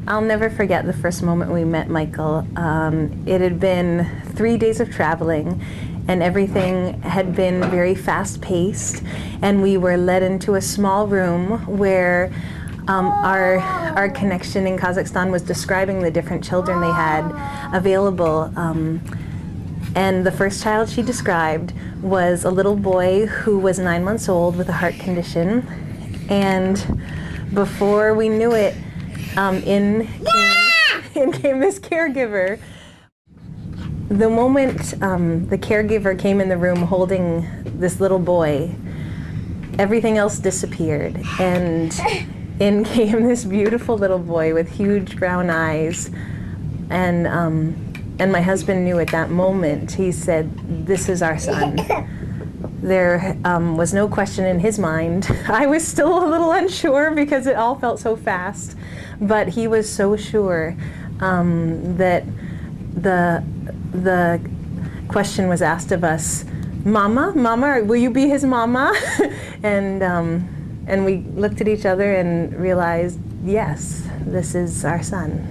I'll never forget the first moment we met Michael. It had been 3 days of traveling, and everything had been very fast-paced, and we were led into a small room where our connection in Kazakhstan was describing the different children they had available. And the first child she described was a little boy who was 9 months old with a heart condition. And before we knew it, in came this caregiver. The moment the caregiver came in the room holding this little boy, everything else disappeared. And in came this beautiful little boy with huge brown eyes. And my husband knew at that moment, he said, "This is our son." There was no question in his mind. I was still a little unsure because it all felt so fast, but he was so sure that the question was asked of us, "Mama, Mama, will you be his mama?" And we looked at each other and realized, yes, this is our son.